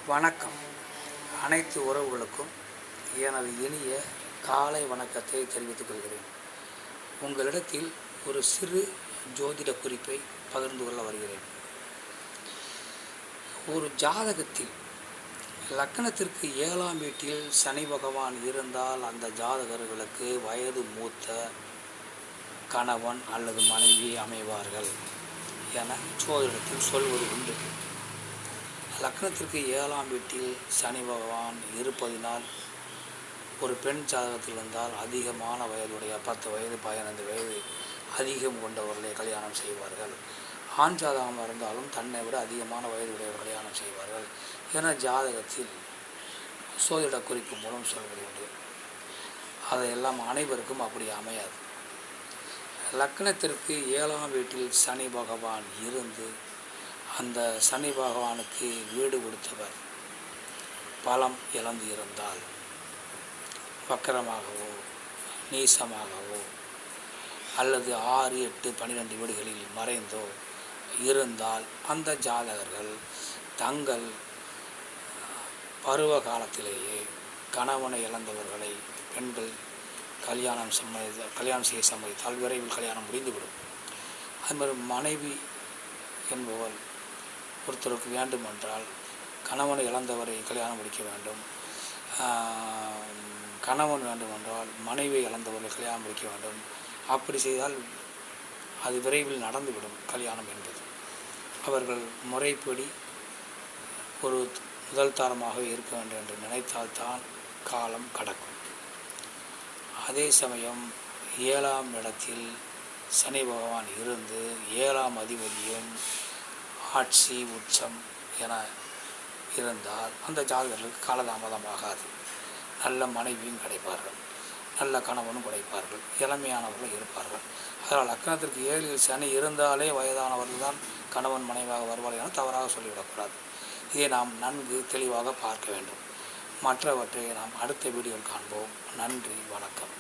வணக்கம். அனைத்து உறவுகளுக்கும் எனது இனிய காலை வணக்கத்தை தெரிவித்துக் கொள்கிறேன். உங்களிடத்தில் ஒரு சிறு ஜோதிட குறிப்பை பகிர்ந்து கொள்ள வருகிறேன். ஒரு ஜாதகத்தில் லக்னத்திற்கு 7ஆம் வீட்டில் சனி பகவான் இருந்தால் அந்த ஜாதகர்களுக்கு வயது மூத்த கணவன் அல்லது மனைவி அமைவார்கள் என ஜோதிடத்தில் சொல்வது உண்டு. லக்னத்திற்கு 7ஆம் வீட்டில் சனி பகவான் இருப்பதினால் ஒரு பெண் ஜாதகத்தில் இருந்தால் அதிகமான வயதுடைய 10 வயது 15 வயது அதிகம் கொண்டவர்களை கல்யாணம் செய்வார்கள். ஆண் ஜாதகமாக இருந்தாலும் தன்னை விட அதிகமான வயதுடையவர் கல்யாணம் செய்வார்கள் என ஜாதகத்தில் சோதிட குறிப்பு மூலம் சொல்வது உண்டு. அதையெல்லாம் அனைவருக்கும் அப்படி அமையாது. லக்னத்திற்கு 7ஆம் வீட்டில் சனி பகவான் இருந்து அந்த சனி பகவானுக்கு வீடு கொடுத்தவர் பலம் இழந்து இருந்தால், வக்கரமாகவோ நீசமாகவோ அல்லது 6, 8, 12 வீடுகளில் மறைந்தோ இருந்தால் அந்த ஜாதகர்கள் தங்கள் பருவ காலத்திலேயே கணவனை இழந்தவர்களை பெண்கள் கல்யாணம் செய்ய சம்மதித்தால் விரைவில் கல்யாணம் முடிந்துவிடும். அதுமாதிரி மனைவி என்பவள் ஒருத்தருக்கு வேண்டுமென்றால் கணவனை இழந்தவரை கல்யாணம் முடிக்க வேண்டும். கணவன் வேண்டுமென்றால் மனைவியை இழந்தவரை கல்யாணம் முடிக்க வேண்டும். அப்படி செய்தால் அது விரைவில் நடந்துவிடும் கல்யாணம் என்பது. அவர்கள் முறைப்படி ஒரு முதல் தாரமாக இருக்க வேண்டும் என்று நினைத்தால்தான் காலம் கடக்கும். அதே சமயம் 7ஆம் இடத்தில் சனி பகவான் இருந்து 7ஆம் அதிபதியும் ஆட்சி உச்சம் என இருந்தால் அந்த ஜாதகர்களுக்கு காலதாமதமாகாது. நல்ல மனைவியும் கிடைப்பார்கள், நல்ல கணவனும் கிடைப்பார்கள், இளமையானவர்கள் இருப்பார்கள். அதனால் லக்னத்திற்கு 7இல் சனி இருந்தாலே வயதானவர்கள் தான் கணவன் மனைவியாக வருவார்கள் என தவறாக சொல்லிவிடக்கூடாது. இதை நாம் நன்கு தெளிவாக பார்க்க வேண்டும். மற்றவற்றை நாம் அடுத்த வீடியோவில் காண்போம். நன்றி, வணக்கம்.